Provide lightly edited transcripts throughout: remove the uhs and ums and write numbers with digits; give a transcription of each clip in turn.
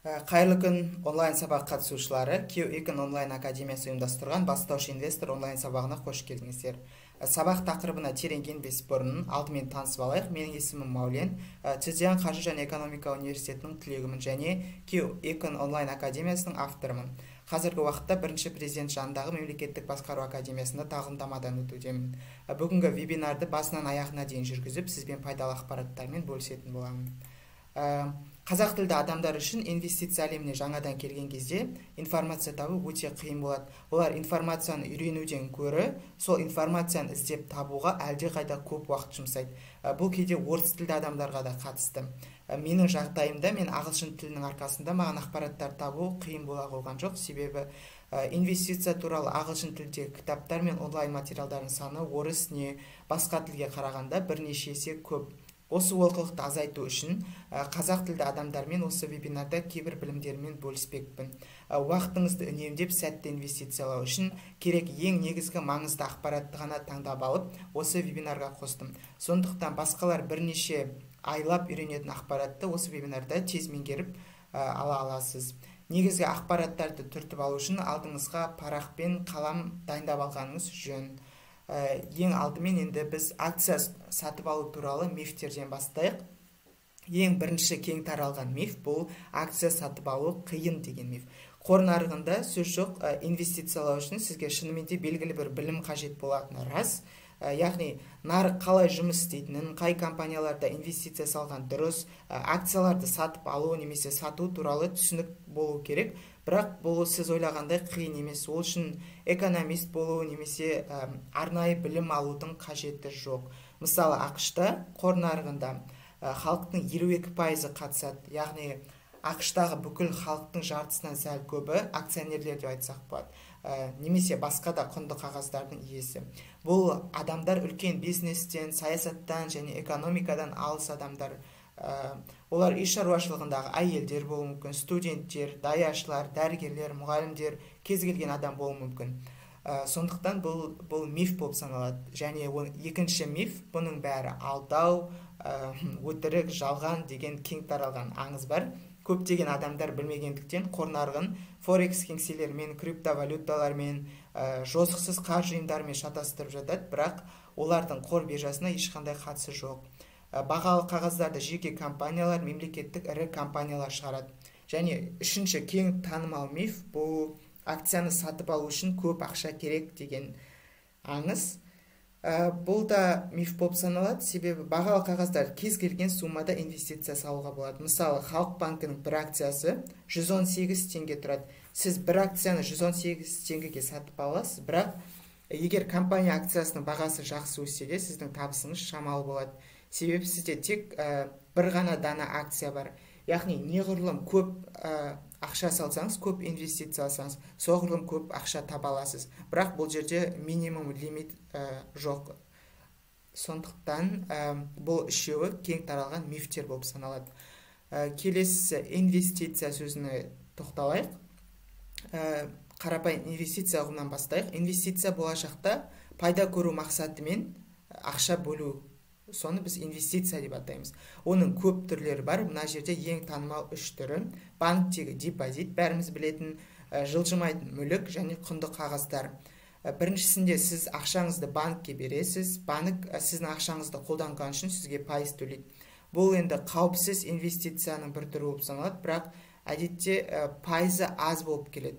Қайырлы күн онлайн сабақ қатысушылары, Q2 онлайн академиясы ұйымдастырған бастауыш инвестор онлайн сабағына қош келдіңіздер. Сабақ тақырыбына терең енбес бұрын алдымен танысып алайық. Менің есімім Маулен. Цзян қаржы және экономика университетінің түлегімін және Q2 онлайн академиясының авторымын. Қазіргі уақытта бірінші президент жанындағы мемлекеттік басқару академиясында тағылымдамадан өтудемін. Бүгінгі вебинарды басынан аяғына дейін жүргізіп, сізбен пайдалы ақпараттармен бөлісетін боламын. Қазақ тілді адамдар үшін инвестиция әлеміне жаңадан келген кезде информация табу өте қиын болады. Олар информацияны үйренуден көрі, сол информацияны іздеп табуға әлдеқайда көп уақыт жұмсайды. Бұл кейде орыс тілді адамдарға да қатысты. Менің жағдайымда мен ағылшын тілінің арқасында маған ақпараттар табу қиын бола қойған жоқ. Себебі инвестиция туралы ағылшын тілдегі кітаптар мен онлайн материалдардың саны орыс не басқа тілге қарағанда бірнеше есе көп. Осы олқылықты азайту үшін қазақ тілді адамдармен осы вебинарда кейбір білімдермен бөліспекпін. Уақытыңызды үнемдеп сәтті инвестициялау үшін керек ең негізгі маңызды ақпаратты ғана таңдап алып, осы вебинарға қостым. Сондықтан басқалар бірнеше айлап үйренетін ақпаратты осы вебинарда тез меңгеріп ала аласыз. Негізгі ақпараттарды түртіп алу үшін алдыңызға парақ пен қалам дайындап алғаныңыз жөн. Ең алдымен енді біз акция сатып алу туралы мифтерден бастайық. Ең бірінші кең таралған миф бұл акция сатып алу қиын деген миф. Қор нарығында сөз жоқ, инвестициялау үшін сізге шынымен де белгілі бір білім қажет болатыны рас. Яғни нарық қалай жұмыс істейтінін, қай компанияларда инвестиция салған дұрыс, акцияларды сатып алу немесе сату туралы түсінік болу керек. Бірақ бұл сіз ойлағандай қиын емес. Ол үшін экономист болу немесе арнайы білім алудың қажеті жоқ. Мысалы, ақш-та қор нарығында халықтың 52% қатысады. Яғни ақш-тағы бүкіл халықтың жартысынан сәл көбі акционерлер деп айтсақ болады. Немесе басқа да құнды қағаздардың иесі. Бұл адамдар үлкен бизнестен, саясаттан және экономикадан алыс адамдар. Олар үй шаруашылығындағы әйелдер болуы мүмкін, студенттер, даяшылар, дәрігерлер, мұғалімдер, кез келген адам болуы мүмкін. Сондықтан бұл миф болып саналады. Және екінші миф, бұның бәрі алдау, өтірік, жалған деген кең таралған аңыз бар. Көптеген адамдар білмегендіктен қор нарығын форекс кеңселермен, криптовалюталармен, жозықсыз қаржы ұйымдарымен шатастырып жатады, бірақ олардың қор биржасына ешқандай қатысы жоқ. Бағалы қағаздарды жеке компаниялар, мемлекеттік ірі компаниялар шығарады. Және үшінші кең танымал миф бұл акцияны сатып алу үшін көп ақша керек деген аңыз. Бұл да миф болып саналады, себебі бағалы қағаздар кез келген суммада инвестиция салуға болады. Мысалы, Халық банкінің бір акциясы 118 теңге тұрады. Сіз бір акцияны 118 теңгеге сатып аласыз, бірақ егер компания акциясының бағасы жақсы өссе де, сіздің табысыңыз шамалы болады. Себебі сізде тек бір ғана дана акция бар. Яғни неғұрлым көп ақша салсаңыз, көп инвестиция алсаңыз, соғұрлым көп ақша таба аласыз. Бірақ бұл жерде минимум лимит жоқ. Сондықтан бұл үшеуі кең таралған мифтер болып саналады. Келесі инвестиция сөзіне тоқталайық. Қарапайым инвестиция ұғымынан бастайық. Инвестиция болашақта пайда көру мақсатымен ақша бөлу. Соны біз инвестиция деп атаймыз. Оның көп түрлері бар. Мына жерде ең танымал үш түрі. Банктегі депозит, бәріміз білетін, жылжымайтын мүлік және құнды қағаздар. Біріншісінде сіз ақшаңызды банкке бересіз. Банк сіздің ақшаңызды қолданған үшін сізге пайыз төлейді. Бұл енді қауіпсіз инвестицияның бір түрі болып саналады, бірақ әдетте пайызы аз болып келеді.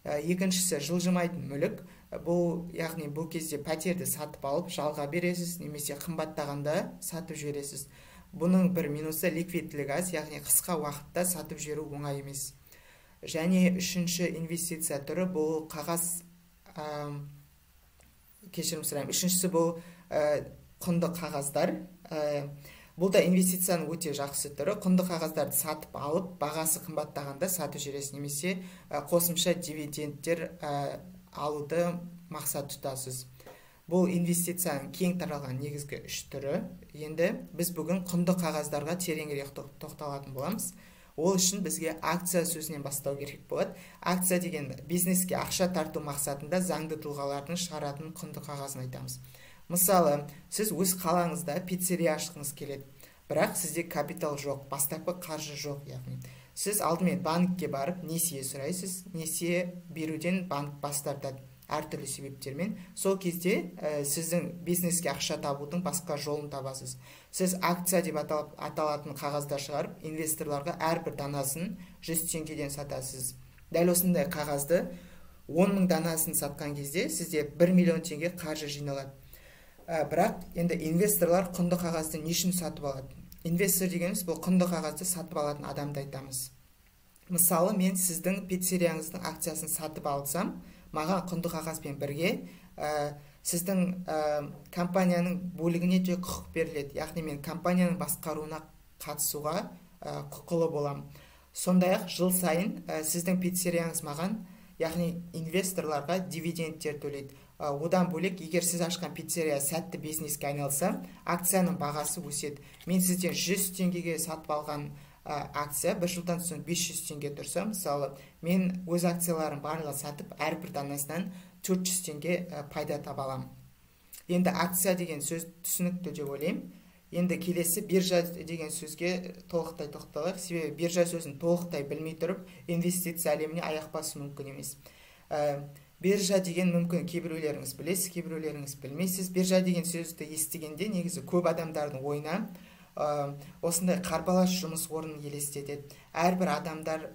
Екіншісі жылжымайтын мүлік. Яғни бұл кезде пәтерді сатып алып жалға бересіз, немесе қымбаттағанда сатып жібересіз. Бұның бір минусы ликвидтілігі аз, яғни қысқа уақытта сатып жіберу оңай емес. Және үшінші инвестиция түрі бұл қағаз, кешірім сұраймын. Үшіншісі бұл құнды қағаздар. Бұл да инвестицияның өте жақсы түрі. Құнды қағаздарды сатып алып, бағасы қымбаттағанда сатып жібересіз, немесе қосымша дивидендтер алуды мақсат тұтасыз. Бұл инвестицияның кең таралған негізгі үш түрі. Енді біз бүгін құнды қағаздарға тереңірек тоқталатын боламыз. Ол үшін бізге акция сөзінен бастау керек болады. Акция деген бизнеске ақша тарту мақсатында заңды тұлғалардың шығаратын құнды қағазын айтамыз. Мысалы, сіз өз қалаңызда пиццерия ашқыңыз келеді, бірақ сізде капитал жоқ, бастапқы қаржы жоқ, яғни сіз алдымен банкке барып несие сұрайсыз, несие беруден банк бас тартады әртүрлі себептермен. Сол кезде сіздің бизнеске ақша табудың басқа жолын табасыз. Сіз акция деп аталатын қағазда шығарып, инвесторларға әрбір данасын 100 теңгеден сатасыз. Дәл осындай қағазды 10 мың данасын сатқан кезде сізде 1 миллион теңге қаржы жиналады. Бірақ енді инвесторлар құнды қағазды не үшін сатып алады? Инвестор дегеніміз бұл құнды қағазды сатып алатын адамды айтамыз. Мысалы, мен сіздің пиццерияңыздың акциясын сатып алсам, маған құнды қағазбен бірге сіздің компанияның бөлігіне де құқық беріледі. Яғни мен компанияның басқаруына қатысуға құқылы болам. Сондай-ақ жыл сайын сіздің пиццерияңыз маған, яғни инвесторларға дивидендтер төлейді. Одан бөлек, егер сіз ашқан пиццерия сәтті бизнеске айналса, акцияның бағасы өседі. Мен сізден 100 теңгеге сатып алған акция бір жылдан соң 500 теңге тұрса, мысалы, мен өз акцияларын барлығын сатып, әрбір данасынан 400 теңге пайда таба аламын. Енді акция деген сөз түсінікті деп ойлаймын. Енді келесі биржа деген сөзге толықтай тоқталайық. Себебі биржа сөзін толықтай білмей тұрып, инвестиция әлеміне аяқ басу мүмкін емес. Биржа деген мүмкін кейбіреулеріңіз білесіз, кейбіреулеріңіз білмейсіз. Биржа деген сөзді естігенде негізі көп адамдардың ойына осындай қарбалас жұмыс орнын елестетеді. Әрбір адамдар,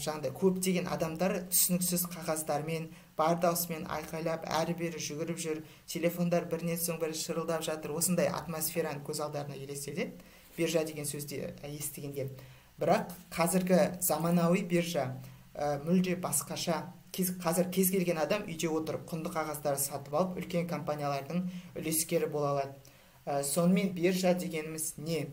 жаңағыдай көптеген адамдар түсініксіз қағаздармен, бар даусымен айқайлап, әрі-бері жүгіріп жүр, телефондар бірінен соң бірі шырылдап жатыр. Осындай атмосфераны көз алдарына елестетеді, биржа деген сөзді естігенде. Бірақ қазіргі заманауи биржа мүлде басқаша. Қазір кез келген адам үйде отырып құнды қағаздарды сатып алып, үлкен компаниялардың үлескері бола алады. Сонымен биржа дегеніміз не?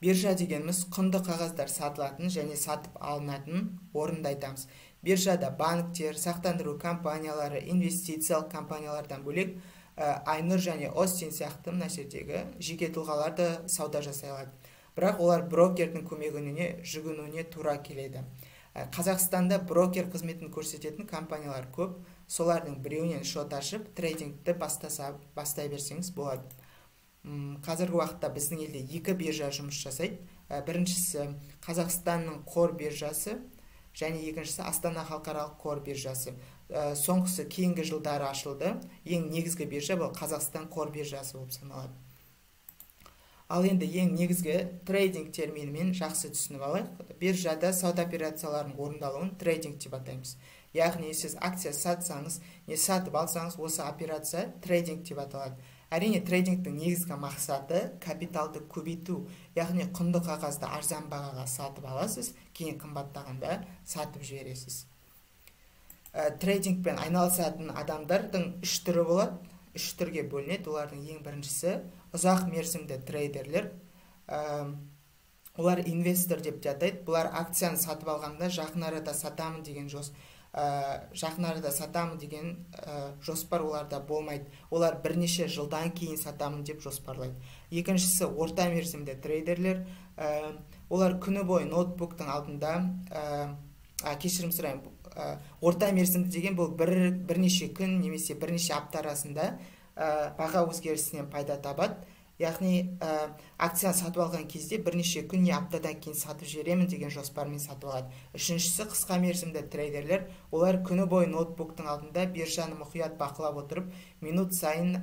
Биржа дегеніміз құнды қағаздар сатылатын және сатып алынатын орынды айтамыз. Биржада банктер, сақтандыру компаниялары, инвестициялық компаниялардан бөлек Айнұр және Остин сияқты мына жердегі жеке тұлғалар да сауда жасай алады. Бірақ олар брокердің көмегіне жүгінуіне тура келеді. Қазақстанда брокер қызметін көрсететін компаниялар көп. Солардың біреуінен шот ашып, трейдингті бастай берсеңіз болады. Қазіргі уақытта біздің елде 2 биржа жұмыс жасайды. Біріншісі Қазақстанның қор биржасы және екіншісі Астана халықаралық қор биржасы. Соңғысы кейінгі жылдары ашылды. Ең негізгі биржа бұл Қазақстан қор биржасы болып саналады. Ал енді ең негізгі трейдинг терминімен жақсы түсініп алайық. Биржада сауда операцияларының орындалуын трейдинг деп атаймыз. Яғни сіз акция сатсаңыз, не сатып алсаңыз, осы операция трейдинг деп аталады. Әрине, трейдингтің негізгі мақсаты капиталды көбейту, яғни құнды қағазды арзан бағаға сатып аласыз, кейін қымбаттағанда сатып жібересіз. Трейдингпен айналысатын адамдардың 3 түрі болады. 3 түрге бөлінеді. Олардың ең біріншісі ұзақ мерзімді трейдерлер. Олар инвестор деп атайды. Бұлар акцияны сатып алғанда жақын арада сатамын деген жоспар оларда болмайды. Олар бірнеше жылдан кейін сатамын деп жоспарлайды. Екіншісі орта мерзімді трейдерлер. Олар күні бойы ноутбуктың алдында, кешірім сұраймын, орта мерзімді деген бұл бірнеше күн немесе бірнеше апта арасында баға өзгерісінен пайда табады. Яғни акцияны сатып алған кезде бірнеше күн не аптадан кейін сатып жіберемін деген жоспармен сатып алады. Үшіншісі қысқа мерзімді трейдерлер. Олар күні бойы ноутбуктың алдында биржаны мұқият бақылап отырып, минут сайын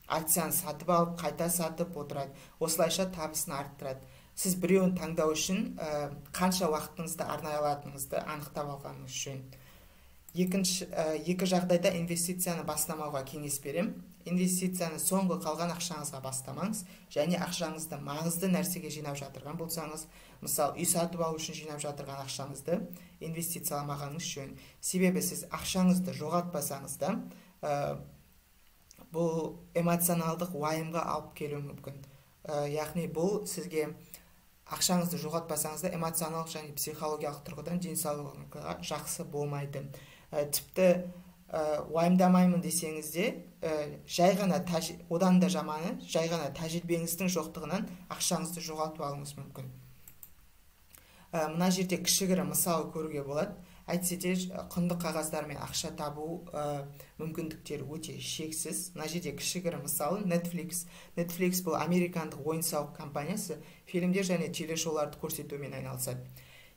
акцияны сатып алып, қайта сатып отырады. Осылайша табысын арттырады. Сіз біреуін таңдау үшін қанша уақытыңызды арнай алатыныңызды анықтап алғаныңыз жөн. Екі жағдайда инвестицияны бастамауға кеңес берем. Инвестицияны соңғы қалған ақшаңызға бастамаңыз, және ақшаңызды маңызды нәрсеге жинап жатырған болсаңыз, мысалы, үй сатып алу үшін жинап жатырған ақшаңызды инвестицияламағаныңыз жөн. Себебі сіз ақшаңызды жоғалтпасаңыз да, бұл эмоционалдық уайымға алып келуі мүмкін. Яғни бұл сізге ақшаңызды жоғалтпасаңыз да эмоционалдық және психологиялық тұрғыдан денсаулығыңызға жақсы болмайды. Тіпті уайымдамаймын десеңіз де, одан да жаманы, жай ғана тәжірибеңіздің жоқтығынан ақшаңызды жоғалтып алуыңыз мүмкін. Мына жерде кішігірім мысал көруге болады. әйтсе де құнды қағаздармен ақша табу мүмкіндіктері өте шексіз. Мына жерде кішігірім мысалы Netflix бұл американдық ойын-сауық компаниясы, фильмдер және телешоуларды көрсетумен айналысады.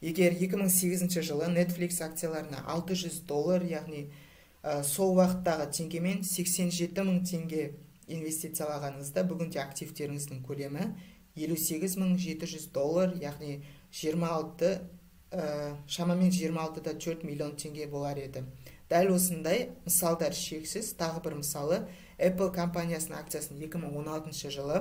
Егер 2008 жылы Netflix акцияларына $600, яғни сол вақыттағы теңгемен 87 мың теңге инвестициялағаныңызда, бүгінде активтеріңіздің көлемі $58,700, яғни шамамен 26,4 миллион теңге болар еді. Дәл осындай мысалдар шексіз. Тағы бір мысалы, Apple компаниясының акциясын 2016 жылы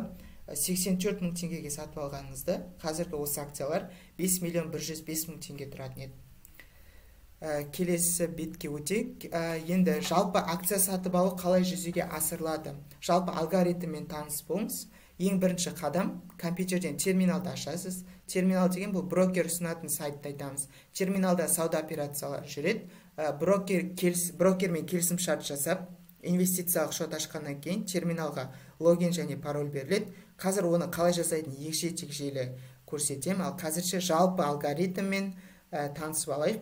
84 мың теңгеге сатып алғаныңызда, қазіргі осы акциялар 5,105 мың теңге тұратын еді. Келесі бетке өтейік. Енді жалпы акция сатып алу қалай жүзеге асырылады? Жалпы алгоритммен таныс болыңыз. Ең бірінші қадам, компьютерден терминалды ашасыз. Терминал деген бұл брокер ұсынатын сайтты айтамыз. Терминалда сауда операциялары жүреді. Брокермен келісім шарт жасап, инвестициялық шот ашқаннан кейін терминалға логин және пароль беріледі. Қазір оны қалай жасайтын егжей-тегжейлі көрсетем, ал қазірше жалпы алгоритммен танысып алайық.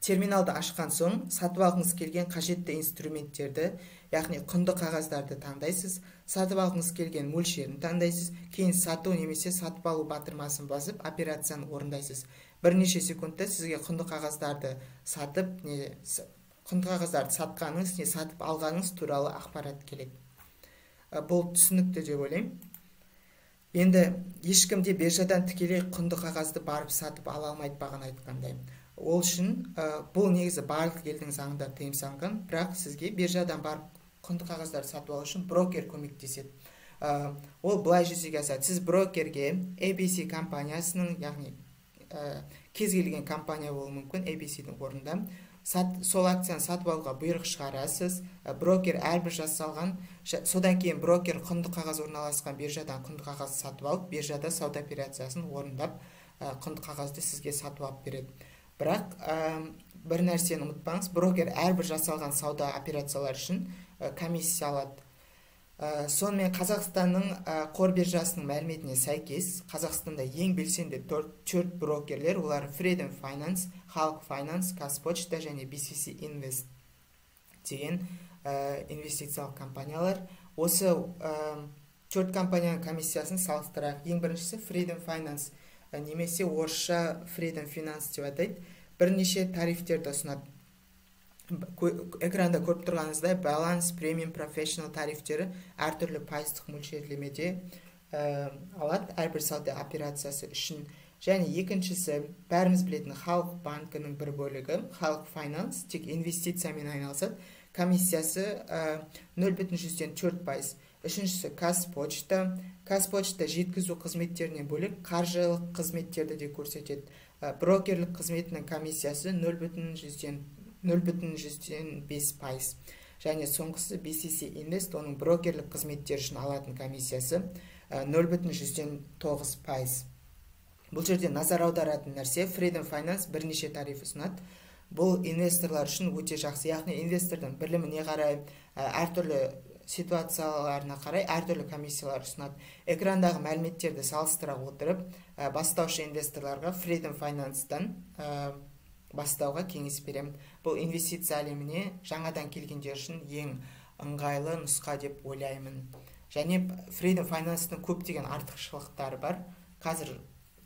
Терминалды ашқан соң сатып алғыңыз келген қажетті инструменттерді, яғни құнды қағаздарды таңдайсыз, сатып алғыңыз келген мөлшерін таңдайсыз, кейін сату немесе сатып алу батырмасын басып, операцияны орындайсыз. Бірнеше секундта сізге құнды қағаздарды сатқаныңыз не сатып алғаныңыз туралы ақпарат келеді. Бұл түсінікті деп ойлаймын. Енді ешкімде биржадан тікелей құнды қағазды барып сатып ала алмайды, бағана айтқандай. Ол үшін бұл негізі барлық елдің заңында тыйым салынған, бірақ сізге биржадан барып құнды қағаздарды сатып алу үшін брокер көмектеседі. Ол былай жүзеге асады. Сіз брокерге ABC компаниясының, яғни кез келген компания болуы мүмкін, ABC-дің орнында сол акцияны сатып алуға бұйрық шығарасыз. Брокер әрбір жасалған, содан кейін брокер құнды қағаз орналасқан биржадан құнды қағаз сатып алып, биржада сауда операциясын орындап, құнды қағазды сізге сатып алып береді. Бірақ бір нәрсені ұмытпаңыз, брокер әрбір жасалған сауда операциялар үшін комиссия алады. Сонымен Қазақстанның қор биржасының мәліметіне сәйкес, Қазақстанда ең белсенді 4 брокерлер, олар Freedom Finance, Халық Finance, Қазпочта және BCC Invest деген инвестициялық компаниялар. Осы 4 компанияның комиссиясын салыстырайық. Ең біріншісі Freedom Finance, немесе орысша Freedom Finance деп атайды. Бірнеше тарифтерді ұсынады. Экранда көріп тұрғаныңыздай Balance, Premium, Professional тарифтері әртүрлі пайыздық мөлшерлемеде алады әрбір сауда операциясы үшін. Және екіншісі, бәріміз білетін Халық банкінің бір бөлігі, Халық Finance, тек инвестициямен айналысады. Комиссиясы 0,4%. Үшіншісі Қазпочта. Қазпочта жеткізу қызметтерінен бөлек қаржылық қызметтерді де көрсетеді. Брокерлік қызметінің комиссиясы 0,5%. Және соңғысы BCC Invest, оның брокерлік қызметтер үшін алатын комиссиясы 0,9%. Бұл жерде назар аударатын нәрсе, Freedom Finance бірнеше тариф ұсынады. Бұл инвесторлар үшін өте жақсы, яғни инвестордың біліміне қарай, әртүрлі ситуацияларына қарай әртүрлі комиссиялар ұсынады. Экрандағы мәліметтерді салыстыра отырып, бастаушы инвесторларға Freedom Finance-тан бастауға кеңес беремін. Бұл инвестиция әлеміне жаңадан келгендер үшін ең ыңғайлы нұсқа деп ойлаймын. Және Freedom Finance-тың көптеген артықшылықтары бар. Қазір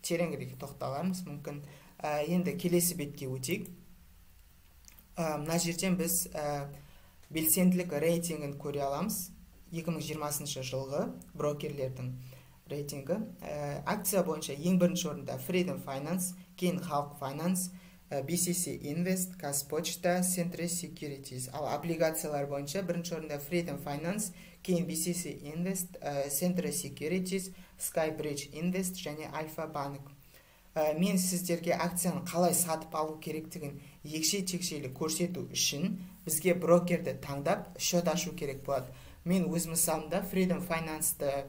тереңірек тоқталармыз мүмкін. Енді келесі бетке өтейік. Мына жерден біз белсенділік рейтингін көре аламыз. 2020 жылғы брокерлердің рейтингі. Акция бойынша ең бірінші орында Freedom Finance, кейін Халық Finance, BCC Invest, Қазпочта, Century Securities. Ал облигациялар бойынша бірінші орында Freedom Finance, кейін BCC Invest, Century Securities, Skybridge Invest және Альфа банк. Мен сіздерге акцияны қалай сатып алу керектігін егжей-тегжейлі көрсету үшін бізге брокерді таңдап шот ашу керек болады. Мен өз мысалымда Freedom Finance-ты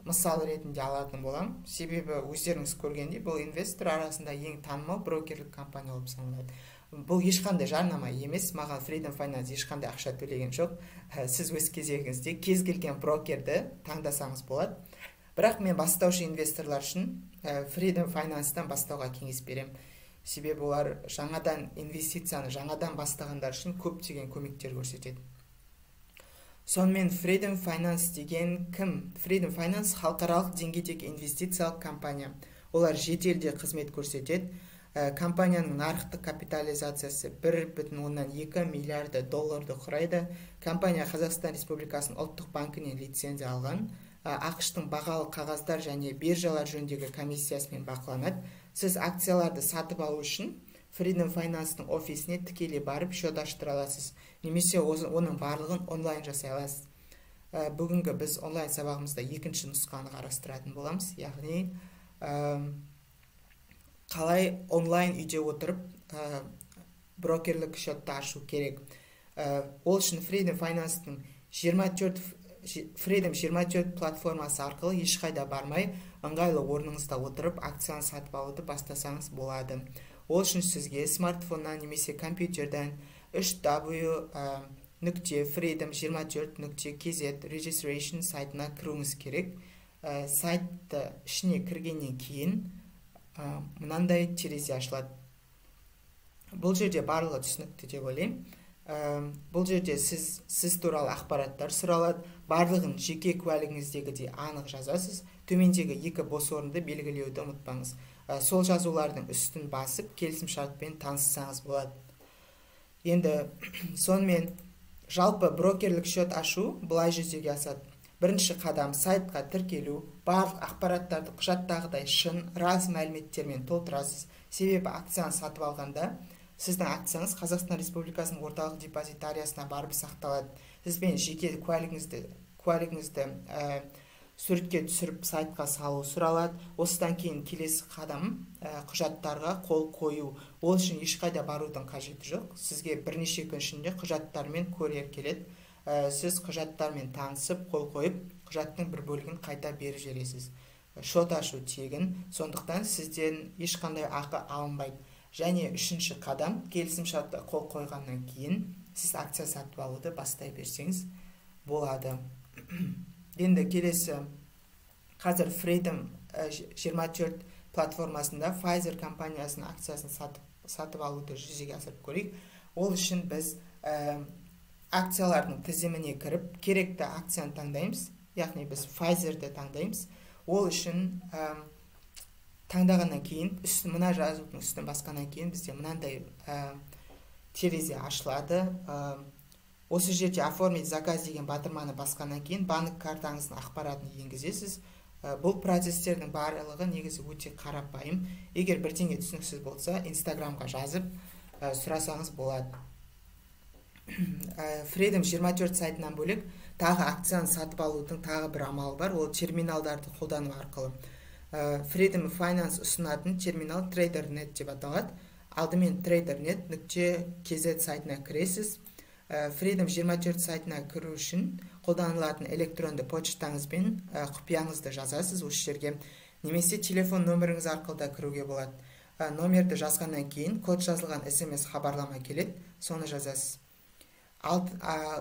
мысал ретінде алатын болам. Себебі өздеріңіз көргендей, бұл инвестор арасында ең танымал брокерлік компания болып саналады. Бұл ешқандай жарнама емес, маған Freedom Finance ешқандай ақша төлеген жоқ. Сіз өз кезегіңізде кез келген брокерді таңдасаңыз болады. Бірақ мен бастаушы инвесторлар үшін Freedom Finance-тан бастауға кеңес берем. себебі олар жаңадан инвестицияны жаңадан бастағандар үшін көптеген көмектер көрсетеді. Сонымен Freedom Finance деген кім? Freedom Finance халықаралық деңгейдегі инвестициялық компания. Олар шетелде қызмет көрсетеді. Компанияның нарықтық капитализациясы 1,2 миллиарды долларды құрайды. Компания Қазақстан Республикасының ұлттық банкінен лицензия алған. ақш-тың бағалы қағаздар және биржалар жөніндегі комиссиясымен бақыланады. Сіз акцияларды сатып алу үшін Freedom Finance'ның офисіне тікелей барып шот аштыра аласыз, немесе оның барлығын онлайн жасай аласыз. Бүгінгі біз онлайн сабағымызда екінші нұсқаны қарастыратын боламыз, яғни қалай онлайн үйде отырып брокерлік шотты ашу керек. Ол үшін Freedom Finance'ның Freedom 24 платформасы арқылы ешқайда бармай, ыңғайлы орныңызда отырып акцияны сатып алуды бастасаңыз болады. Ол үшін сізге смартфоннан немесе компьютерден www.freedom24.kz registration сайтына кіруіңіз керек. Сайтты ішіне кіргеннен кейін мынандай терезе ашылады. Бұл жерде барлығы түсінікті деп ойлаймын. Бұл жерде сіз туралы ақпараттар сұралады. Барлығын жеке куәлігіңіздегідей анық жазасыз. Төмендегі екі бос орынды белгілеуді ұмытпаңыз. Сол жазулардың үстін басып, келісімшартпен таныссаңыз болады. Енді сонымен жалпы брокерлік шот ашу былай жүзеге асады. Бірінші қадам сайтқа тіркелу, барлық ақпараттарды құжаттағыдай шын, рас мәліметтермен толтырасыз. Себебі акцияны сатып алғанда сіздің акцияңыз Қазақстан Республикасының орталық депозитариясына барып сақталады. Сізбен жеке куәлігіңізді суретке түсіріп сайтқа салу сұралады. Осыдан кейін келесі қадам құжаттарға қол қою. Ол үшін ешқайда барудың қажеті жоқ. Сізге бірнеше күн ішінде құжаттармен курьер келеді. Сіз құжаттармен танысып, қол қойып, құжаттың бір бөлігін қайта беріп жібересіз. Шот ашу тегін, сондықтан сізден ешқандай ақы алынбайды. Және үшінші қадам, келісімшартқа қол қойғаннан кейін сіз акция сатып алуды бастай берсеңіз болады. Енді келесі, қазір Freedom 24 платформасында Pfizer компаниясының акциясын сатып алуды жүзеге асырып көрейік. Ол үшін біз акциялардың тізіміне кіріп, керекті акцияны таңдаймыз. Яғни біз Pfizer'ді таңдаймыз. Ол үшін таңдағаннан кейін, мына жазудың үстін басқаннан кейін бізде мынандай терезе ашылады. Осы жерде оформить заказ деген батырманы басқаннан кейін банк картаңыздың ақпаратын енгізесіз. Бұл процестердің барлығы негізі өте қарапайым. Егер бірдеңе түсініксіз болса, Инстаграмға жазып сұрасаңыз болады. Freedom 24 сайтынан бөлек тағы акцияны сатып алудың тағы бір амалы бар. Ол терминалдарды қолдану арқылы. Freedom Finance ұсынатын терминал TraderNet деп аталады. Алдымен tradernet.kz сайтына кіресіз. Freedom 24 сайтына кіру үшін қолданылатын электронды почтаңызбен құпияңызды жазасыз осы жерге. Немесе телефон нөміріңіз арқылы да кіруге болады. Номерді жазғаннан кейін код жазылған SMS хабарлама келеді, соны жазасыз.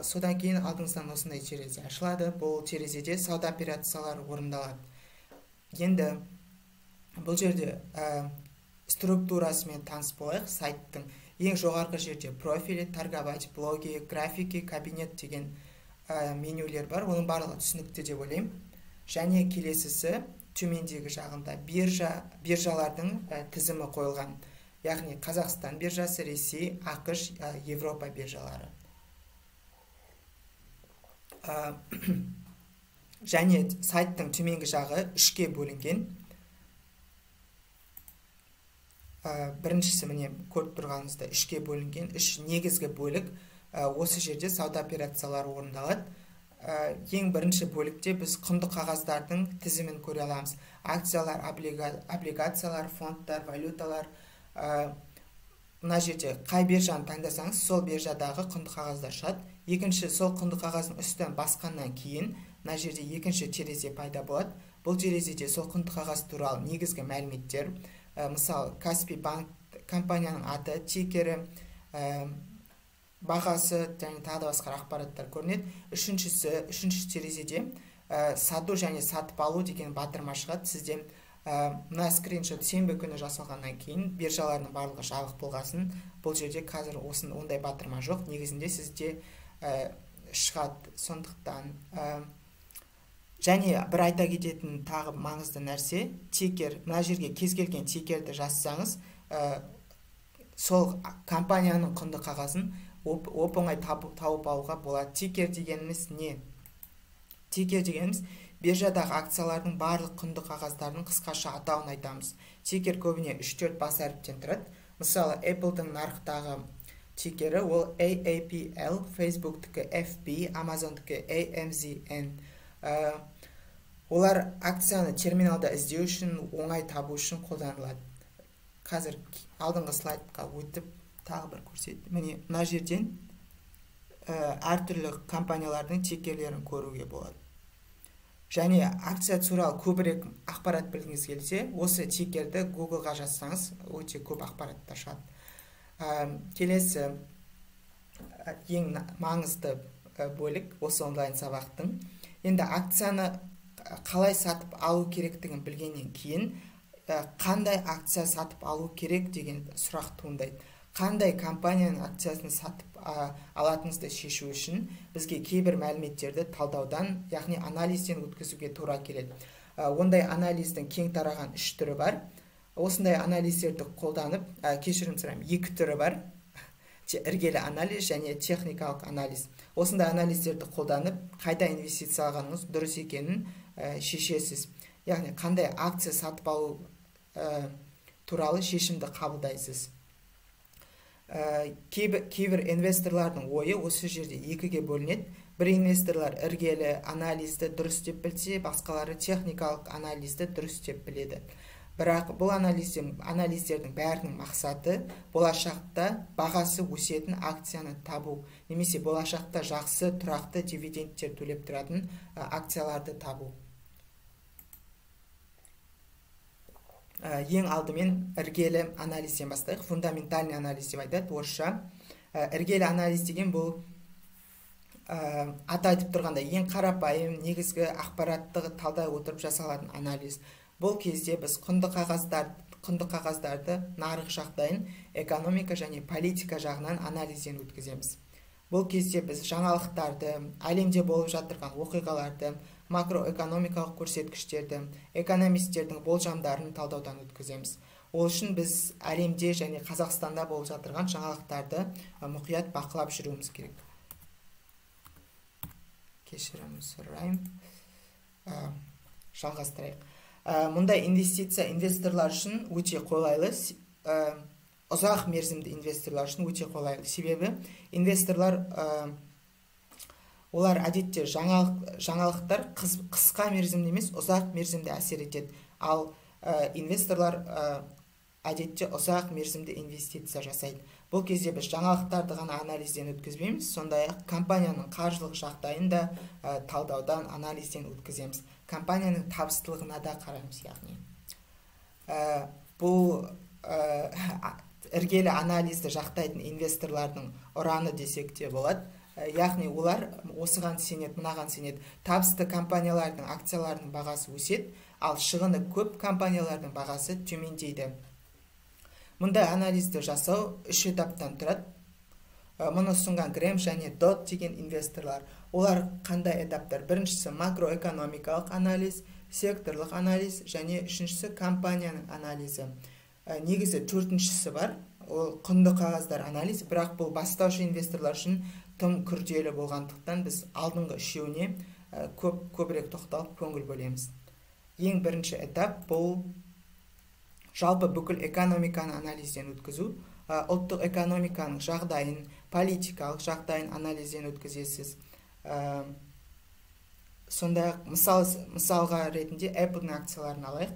Содан кейін алдыңыздан осындай терезе ашылады. Бұл терезеде сауда операциялары орындалады. Енді бұл жерде структурасымен таныс болайық. Сайттың ең жоғарғы жерде профилі, торговать, блоги, графики, кабинет деген менюлер бар. Оның барлығы түсінікті деп ойлаймын. Және келесісі төмендегі жағында биржалардың тізімі қойылған. Яғни Қазақстан биржасы, Ресей, ақш, Европа биржалары. Және сайттың төменгі жағы үшке бөлінген. Біріншісі міне көріп тұрғаныңызда үшке бөлінген, үш негізгі бөлік. Осы жерде сауда операциялары орындалады. Ең бірінші бөлікте біз құнды қағаздардың тізімін көре аламыз. Акциялар, облигациялар, фондтар, валюталар. Мына жерде қай биржаны таңдасаңыз, сол биржадағы құнды қағаздар шығады. Екінші, сол құнды қағаздың үстін басқаннан кейін, мына жерде екінші терезе пайда болады. Бұл терезеде сол құнды қағаз туралы негізгі мәліметтер, мысалы Каспий банк компанияның аты, тикері, бағасы және тағы басқа ақпараттар көрінеді. Үшінші терезеде сату және сатып алу деген батырма шығады. Сізде Мына скриншот сенбі күні жасалғаннан кейін биржалардың барлығы жабық болғасын. Бұл жерде қазір ондай батырма жоқ. Негізінде сізде шығады. Сондықтан және бір айта кететін тағы маңызды нәрсе, тикер, мына жерге кез келген тикерді жазсаңыз, сол компанияның құнды қағазын оп-оңай тауып алуға болады. Тикер дегеніміз не? Тикер дегеніміз биржадағы акциялардың барлық құнды қағаздарының қысқаша атауын айтамыз. Тикер көбіне 3-4 бас әріптен тұрады. Мысалы, Apple-дың нарықтағы тикері ол AAPL, Facebook-тікі FB, Amazon-тікі AMZN. Олар акцияны терминалда іздеу үшін, оңай табу үшін қолданылады. Қазір алдыңғы слайдқа өтіп тағы бір көрсетті. Міне, мына жерден әртүрлі компаниялардың тикерлерін көруге болады. Және акция туралы көбірек ақпарат білгіңіз келсе, осы тикерді Google-ға жазсаңыз, өте көп ақпараттар шығады. Келесі ең маңызды бөлік осы онлайн сабақтың. Енді акцияны қалай сатып алу керектігін білгеннен кейін, қандай акция сатып алу керек деген сұрақ туындайды. Қандай компанияның акциясын сатып алатыныңызды шешу үшін бізге кейбір мәліметтерді талдаудан, яғни анализден өткізуге тура келеді. Ондай анализдің кең тараған 3 түрі бар. Осындай анализдерді қолданып, кешірім сұраймын, 2 түрі бар. Іргелі анализ және техникалық анализ. Осындай анализдерді қолданып, қайда инвестициялағаныңыз дұрыс екенін шешесіз. Яғни қандай акция сатып алу туралы шешімді қабылдайсыз. Кейбір инвесторлардың ойы осы жерде екіге бөлінеді. Бір инвесторлар іргелі анализді дұрыс деп білсе, басқалары техникалық анализді дұрыс деп біледі. Бірақ бұл анализдердің бәрінің мақсаты болашақта бағасы өсетін акцияны табу, немесе болашақта жақсы тұрақты дивидендтер төлеп тұратын акцияларды табу. Ең алдымен іргелі анализден бастайық. Фундаментальный анализ деп айтады орысша. Іргелі анализ деген бұл аты айтып тұрғанда ең қарапайым негізгі ақпаратты талдай отырып жасалатын анализ. Бұл кезде біз құнды қағаздарды нарық жағдайын, экономика және политика жағынан анализден өткіземіз. Бұл кезде біз жаңалықтарды, әлемде болып жатырған оқиғаларды, макроэкономикалық көрсеткіштерді, экономистердің болжамдарын талдаудан өткіземіз. Ол үшін біз әлемде және Қазақстанда болып жатырған жаңалықтарды мұқият бақылап жүруіміз керек. Кешірім сұраймын. Жалғастырайық. Мұндай инвестиция инвесторлар үшін өте қолайлы, ұзақ мерзімді инвесторлар үшін өте қолайлы. Себебі инвесторлар олар әдетте жаңалықтар қысқа мерзімді емес, ұзақ мерзімді әсер етеді. Ал инвесторлар әдетте ұзақ мерзімді инвестиция жасайды. Бұл кезде біз жаңалықтарды ғана анализден өткізбейміз, сондай-ақ компанияның қаржылық жағдайын да талдаудан, анализден өткіземіз. Компанияның табыстылығына да қараймыз, яғни. Бұл іргелі анализді жақтайтын инвесторлардың ұраны десек те болады. Яғни олар осыған сенеді, мынаған сенеді. Табысты компаниялардың акцияларының бағасы өседі, ал шығыны көп компаниялардың бағасы төмендейді. Мұндай анализді жасау 3 этаптан тұрады. Мұны ұсынған Грэм және Дот деген инвесторлар. Олар қандай этаптар? Біріншісі макроэкономикалық анализ, секторлық анализ және үшіншісі компанияның анализі. Негізі төртіншісі бар, ол құнды қағаздар анализ, бірақ бұл бастаушы инвесторлар үшін тым күрделі болғандықтан біз алдыңғы үшеуіне көбірек тоқталып көңіл бөлеміз. Ең бірінші этап бұл жалпы бүкіл экономиканы анализден өткізу. Ұлттық экономиканың жағдайын, политикалық жағдайын анализден өткізесіз. Сондай-ақ мысалға ретінде Apple-ның акцияларын алайық.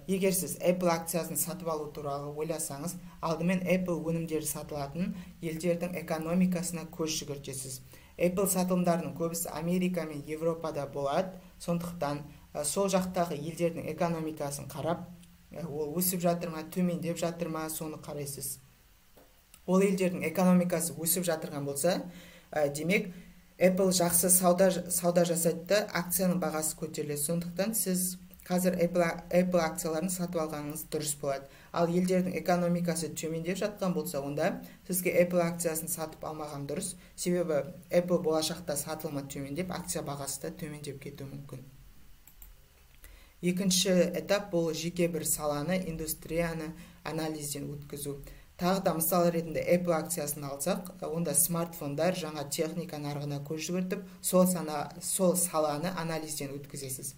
Егер сіз Apple акциясын сатып алу туралы ойласаңыз, алдымен Apple өнімдері сатылатын елдердің экономикасына көз жүгіртесіз. Apple сатылымдарының көбісі Америка мен Европада болады, сондықтан сол жақтағы елдердің экономикасын қарап, ол өсіп жатыр ма, төмендеп жатыр ма, соны қарайсыз. Ол елдердің экономикасы өсіп жатырған болса, демек Apple жақсы сауда жасайды, акцияның бағасы көтеріледі. Сондықтан сіз қазір Apple акцияларын сатып алғаныңыз дұрыс болады. Ал елдердің экономикасы төмендеп жатқан болса, онда сізге Apple акциясын сатып алмаған дұрыс. Себебі Apple болашақта сатылымы төмендеп, акция бағасы да төмендеп кетуі мүмкін. Екінші этап бұл жеке бір саланы, индустрияны анализден өткізу. Тағы да мысал ретінде Apple акциясын алсақ, онда смартфондар жаңа техника нарығына көз жүгіртіп, сол саланы анализден өткізесіз.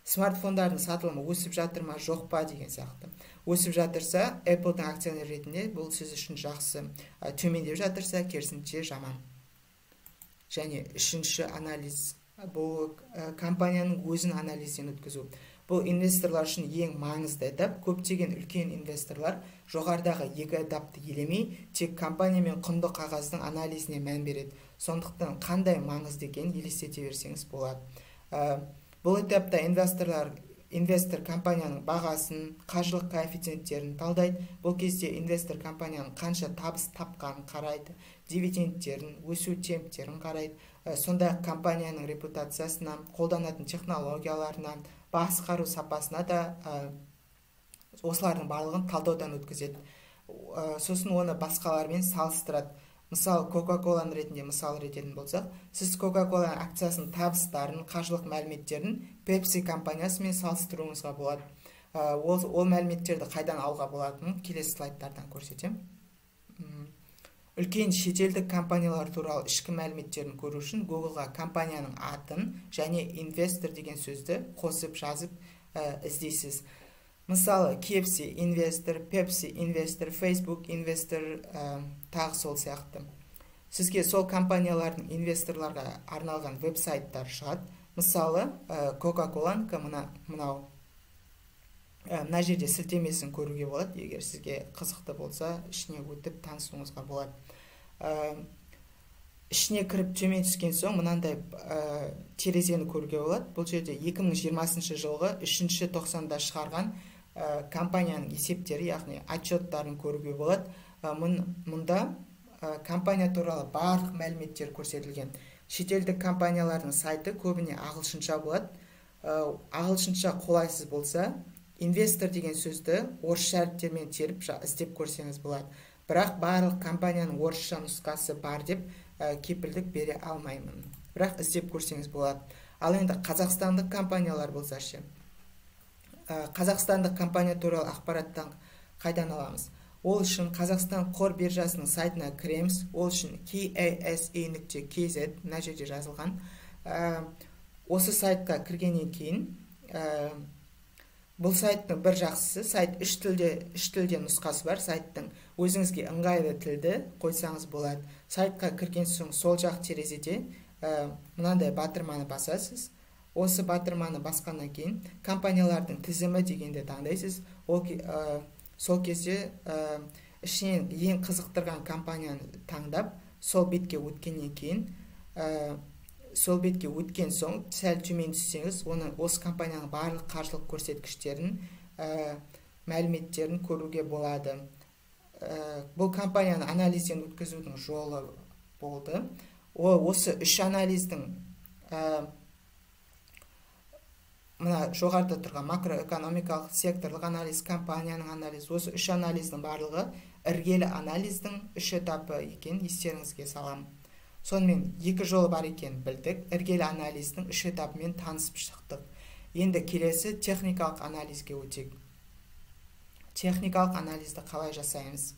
Смартфондардың сатылымы өсіп жатыр ма, жоқ па деген сияқты. Өсіп жатырса, Apple-дың акционер ретінде бұл сіз үшін жақсы. Төмендеп жатырса, керісінше жаман. Және үшінші анализ, бұл компанияның өзін анализден өткізу. Бұл инвесторлар үшін ең маңызды этап. Көптеген үлкен инвесторлар жоғарыдағы екі этапты елемей, тек компания мен құнды қағаздың анализіне мән береді. Сондықтан қандай маңызды екенін елестете берсеңіз болады. Бұл этапта инвестор компанияның бағасын, қаржылық коэффициенттерін талдайды. Бұл кезде инвестор компанияның қанша табыс тапқанын қарайды, дивидендтерін, өсу темптерін қарайды. Сондай компанияның репутациясына, қолданатын технологияларына, басқару сапасына да осылардың барлығын талдаудан өткізеді. Сосын оны басқалармен салыстырады. Мысалы, Coca-Cola ретінде мысал рететін болсақ, сіз Coca-Cola акциясының табыстарын, қаржылық мәліметтерін Pepsi компаниясымен салыстыруыңызға болады. Ол мәліметтерді қайдан алуға болатынын келесі слайдтардан көрсетемін. Үлкен шетелдік компаниялар туралы ішкі мәліметтерін көру үшін Google-ға компанияның атын және инвестор деген сөзді қосып жазып іздейсіз. Мысалы, KFC инвестор, Pepsi инвестор, Facebook инвестор, тағы сол сияқты. Сізге сол компаниялардың инвесторларға арналған веб-сайттар шығады. Мысалы, Coca-Cola-нікі мына жерде сілтемесін көруге болады. Егер сізге қызықты болса, ішіне өтіп танысуыңызға болады. Ішіне кіріп төмен түскен соң мынандай терезені көруге болады. Бұл жерде 2020 жылғы 3-ші тоқсанда шығарған компанияның есептері, яғни отчеттарын көруге болады. Мұнда компания туралы барлық мәліметтер көрсетілген. Шетелдік компаниялардың сайты көбіне ағылшынша болады. Ағылшынша қолайсыз болса, инвестор деген сөзді орысша әріптермен теріп іздеп көрсеңіз болады. Бірақ барлық компанияның орысша нұсқасы бар деп кепілдік бере алмаймын. Бірақ іздеп көрсеңіз болады. Ал енді қазақстандық компаниялар болса ше. Қазақстандық компания туралы ақпараттан қайдан аламыз? Ол үшін Қазақстан қор биржасының сайтына кіреміз. Ол үшін kase.kz мына жерде жазылған. Осы сайтқа кіргеннен кейін бұл сайттың бір жақсысы, сайт үш тілде нұсқасы бар. Сайттың өзіңізге ыңғайлы тілді қойсаңыз болады. Сайтқа кірген соң сол жақ терезеде мынандай батырманы басасыз. Осы батырманы басқаннан кейін компаниялардың тізімі дегенде таңдайсыз. Сол кезде ішінен ең қызықтырған компанияны таңдап, сол бетке өткеннен кейін, сол бетке өткен соң сәл төмен түссеңіз, осы компанияның барлық қаржылық көрсеткіштерін, мәліметтерін көруге болады. Бұл компанияны анализден өткізудің жолы болды. Осы үш анализдің мына жоғарыда тұрған макроэкономикалық, секторлық анализ, компанияның анализ, осы үш анализдің барлығы іргелі анализдің үш этапы екен естеріңізге салам. Сонымен екі жолы бар екен білдік. Іргелі анализдің үш этапымен танысып шықтық. Енді келесі техникалық анализге өтейік. Техникалық анализді қалай жасаймыз?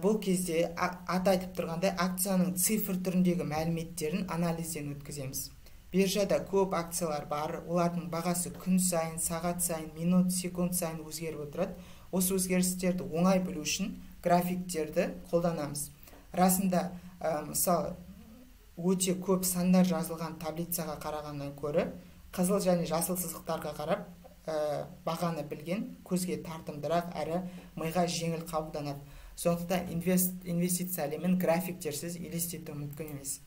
Бұл кезде аты айтып тұрғандай акцияның цифр түріндегі мәліметтерін анализден өткіземіз. Биржада көп акциялар бар, олардың бағасы күн сайын, сағат сайын, минут, секунд сайын өзгеріп отырады. Осы өзгерістерді оңай білу үшін графиктерді қолданамыз. Расында, мысалы, өте көп сандар жазылған таблицаға қарағаннан көрі, қызыл және жасыл сызықтарға қарап, бағаны білген көзге тартымдырақ әрі миға жеңіл қабылданады. Сондықтан инвестиция әлемін графиктерсіз елестету мүмкін емес.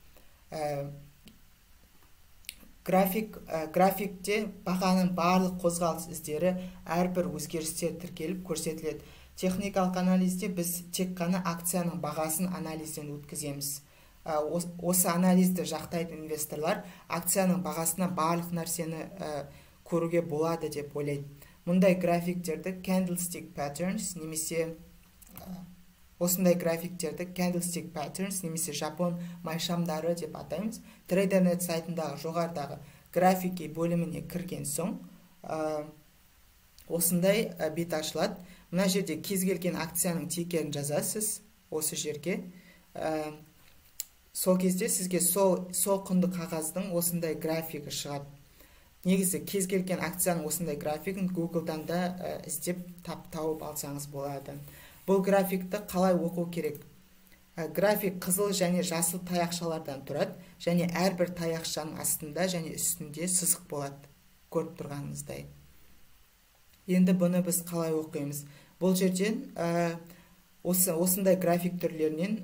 Графикте бағаның барлық қозғалыс іздері әрбір өзгерістер тіркеліп көрсетіледі. Техникалық анализде біз тек қана акцияның бағасын анализден өткіземіз. Осы анализді жақтайтын инвесторлар акцияның бағасына барлық нәрсені көруге болады деп ойлайды. Мұндай графиктерді candlestick patterns немесе осындай графиктерді candlestick patterns немесе жапон майшамдары деп атаймыз. Tradernet сайтындағы жоғарыдағы графики бөліміне кірген соң осындай бет ашылады. Мына жерде кез келген акцияның тикерін жазасыз осы жерге. Сол кезде сізге сол құнды қағаздың осындай графигі шығады. Негізі кез келген акцияның осындай графигін Google-дан да іздеп тауып алсаңыз болады. Бұл графикті қалай оқу керек? График қызыл және жасыл таяқшалардан тұрады, және әрбір таяқшаның астында және үстінде сызық болады, көріп тұрғаныңыздай. Енді бұны біз қалай оқимыз? Бұл жерден осындай график түрлерінен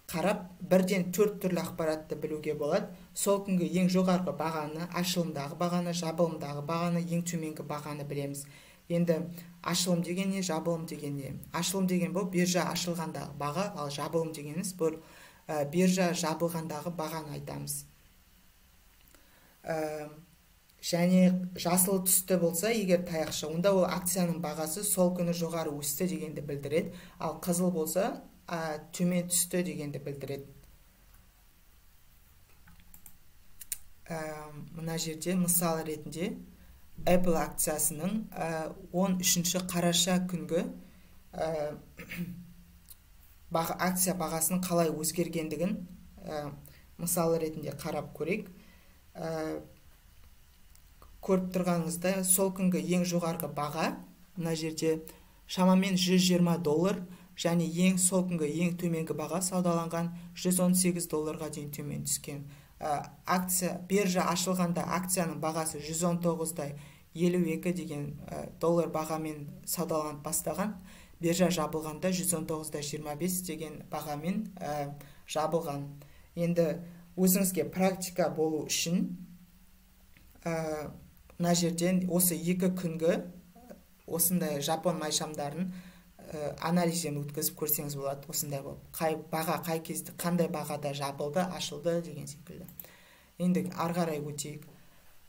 қарап, бірден 4 түрлі ақпаратты білуге болады. Сол күнгі ең жоғарғы бағаны, ашылымдағы бағаны, жабылымдағы бағаны, ең төменгі бағаны білеміз. Енді ашылым деген не, жабылым деген не? Ашылым деген бұл биржа ашылғандағы баға, ал жабылым дегеніміз бұл биржа жабылғандағы бағаны айтамыз. Және жасыл түсті болса, егер таяқша, онда ол акцияның бағасы сол күні жоғары өсті дегенді білдіреді, ал қызыл болса, төмен түсті дегенді білдіреді. Мына жерде мысал ретінде Apple акциясының 13 қараша күнгі акция бағасының қалай өзгергендігін мысал ретінде қарап көрейік. Көріп тұрғаныңызда сол күнгі ең жоғарғы баға мына жерде шамамен $120, және сол күнгі ең төменгі баға саудаланған $118 дейін төмен түскен. Акция биржа ашылғанда акцияның бағасы 119.52 деген доллар бағамен саудаланып бастаған, биржа жабылғанда 119.25 деген бағамен жабылған. Енді өзіңізге практика болу үшін мына жерден осы 2 күнгі осындай жапон майшамдарын анализден өткізіп көрсеңіз болады. Осындай болып, баға қай кезде қандай бағада жабылды, ашылды деген секілді. Енді ары қарай өтейік.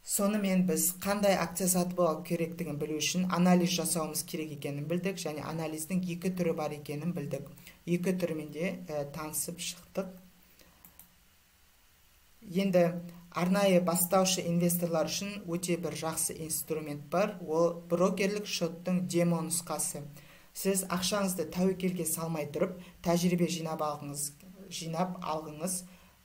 Сонымен біз қандай акция сатып алу керектігін білу үшін анализ жасауымыз керек екенін білдік, және анализдің 2 түрі бар екенін білдік. 2 түрімен де танысып шықтық. Енді арнайы бастаушы инвесторлар үшін өте бір жақсы инструмент бар. Ол брокерлік шоттың демо нұсқасы. Сіз ақшаңызды тәуекелге салмай тұрып, тәжірибе жинап алғыңыз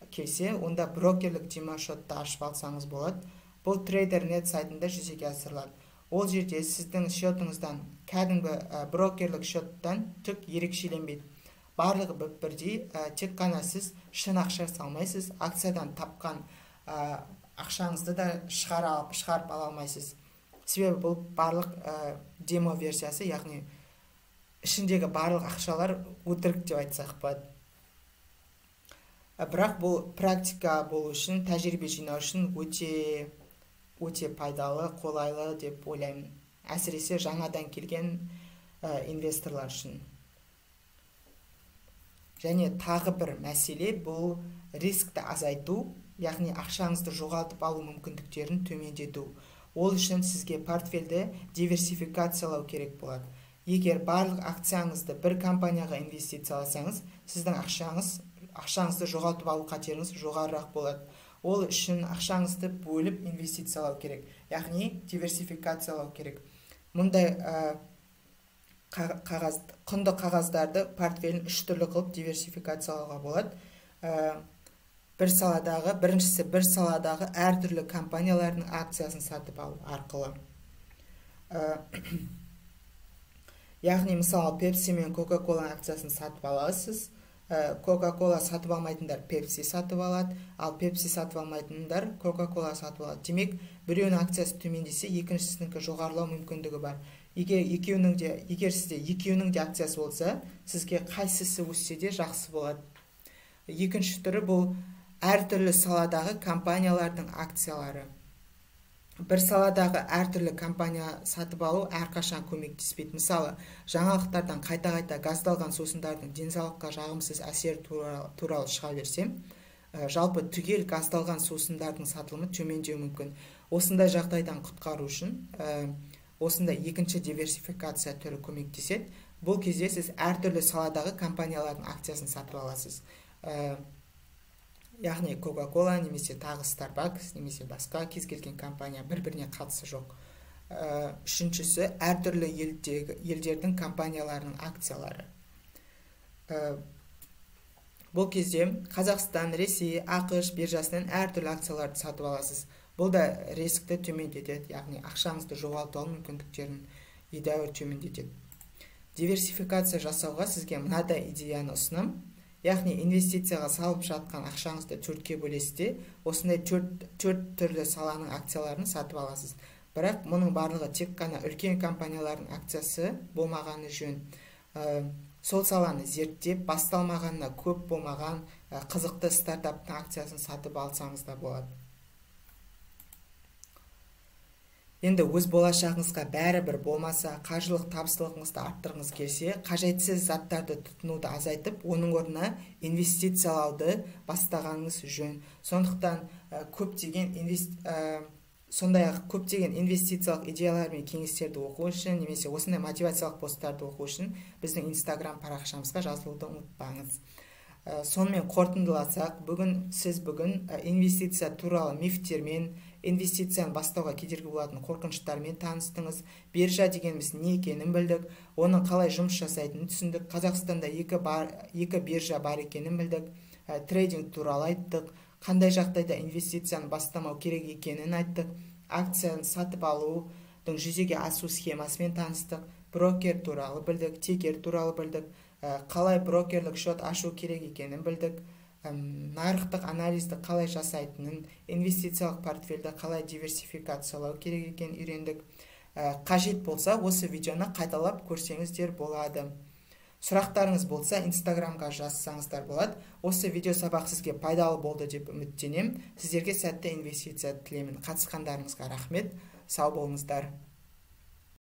келсе, онда брокерлік демо шотты ашып алсаңыз болады. Бұл Tradernet сайтында жүзеге асырылады. Ол жерде сіздің шотыңыздан, кәдімгі брокерлік шоттан түк ерекшеленбейді. Барлығы бірдей, тек қана сіз шын ақша салмайсыз, акциядан тапқан ақшаңызды да шығарып ала алмайсыз. Себебі бұл барлық демо версиясы, яғни ішіндегі барлық ақшалар өтірік деп айтсақ болады. Бірақ бұл практика болу үшін, тәжірибе жинау үшін өте пайдалы, қолайлы деп ойлаймын. Әсіресе жаңадан келген инвесторлар үшін. Және тағы бір мәселе бұл рискті азайту, яғни ақшаңызды жоғалтып алу мүмкіндіктерін төмендету. Ол үшін сізге портфельді диверсификациялау керек болады. Егер барлық акцияңызды бір компанияға инвестицияласаңыз, сіздің ақшаңызды жоғалтып алу қатеріңіз жоғарырақ болады. Ол үшін ақшаңызды бөліп инвестициялау керек, яғни диверсификациялау керек. Мұндай құнды қағаздарды портфелін 3 түрлі қылып диверсификациялауға болады. Біріншісі бір саладағы әртүрлі компаниялардың акциясын сатып алу арқылы. Яғни, мысалы, Pepsi мен Coca-Cola акциясын сатып аласыз. Coca-Cola сатып алмайтындар Pepsi сатып алады, ал Pepsi сатып алмайтындар Coca-Cola сатып алады. Демек, біреуінің акциясы төмендесе, екіншісінікі жоғарылау мүмкіндігі бар. Егер сізде екеуінің де акциясы болса, сізге қайсысы өссе де жақсы болады. Екінші түрі бұл әртүрлі саладағы компаниялардың акциялары. Бір саладағы әртүрлі компания сатып алу әрқашан көмектеспейді. Мысалы, жаңалықтардан қайта-қайта газдалған сусындардың денсаулыққа жағымсыз әсер туралы шыға берсем, жалпы түгел газдалған сусындардың сатылымы төмендеуі мүмкін. Осындай жағдайдан құтқару үшін осындай екінші диверсификация түрі көмектеседі. Бұл кезде сіз әртүрлі саладағы компаниялардың акциясын сатып аласыз. Яғни Coca-Cola немесе тағы Starbucks немесе басқа кез келген компания бір-біріне қатысы жоқ. Үшіншісі, әртүрлі елдердің компанияларының акциялары. Бұл кезде Қазақстан, Ресей, ақш биржасынан әртүрлі акцияларды сатып аласыз. Бұл да рискті төмендетеді, яғни ақшаңызды жоғалту мүмкіндіктерін едәуір төмендетеді. Диверсификация жасауға сізге мынадай идеяны ұсынам. Яғни инвестицияға салып жатқан ақшаңызды төртке бөлесте, осындай төрт түрлі саланың акцияларын сатып аласыз. Бірақ мұның барлығы тек қана үлкен компаниялардың акциясы болмағаны жөн. Сол саланы зерттеп, басталмағанына көп болмаған қызықты стартаптың акциясын сатып алсаңыз да болады. Енді өз болашағыңызға бәрібір болмаса, қаржылық табыстылығыңызды арттырғыңыз келсе, қажетсіз заттарды тұтынуды азайтып, оның орнына инвестициялауды бастағаныңыз жөн. Сондай-ақ көптеген инвестициялық идеялар мен кеңестерді оқу үшін, немесе осындай мотивациялық посттарды оқу үшін біздің Instagram парақшамызға жазылуды ұмытпаңыз. Сонымен қорытындыласақ, сіз бүгін инвестиция туралы мифтермен, инвестицияны бастауға кедергі болатын қорқыныштармен таныстыңыз. Биржа дегеніміз не екенін білдік, оның қалай жұмыс жасайтынын түсіндік. Қазақстанда екі биржа бар екенін білдік. Трейдинг туралы айттық. Қандай жағдайда инвестицияны бастамау керек екенін айттық. Акцияны сатып алудың жүзеге асу схемасымен таныстық. Брокер туралы білдік, текер туралы білдік. Қалай брокерлік шот ашу керек екенін білдік. Нарықтық анализді қалай жасайтынын, инвестициялық портфельді қалай диверсификациялау керек екенін үйрендік. Қажет болса, осы видеоны қайталап көрсеңіздер болады. Сұрақтарыңыз болса, Instagramға жазсаңыздар болады. Осы видео сабақ сізге пайдалы болды деп үміттенем. Сіздерге сәтті инвестиция тілеймін. Қатысқандарыңызға рахмет. Сау болыңыздар.